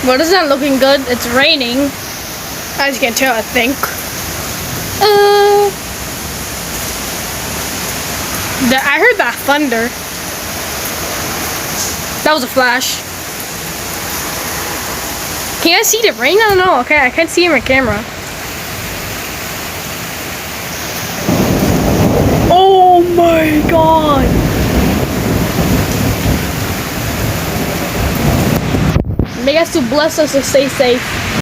Well, it's not looking good. It's raining. As you can tell, I think. I heard that thunder. That was a flash. Can I see the rain? I don't know. Okay, I can't see in my camera. Oh my god! May God still bless us to stay safe.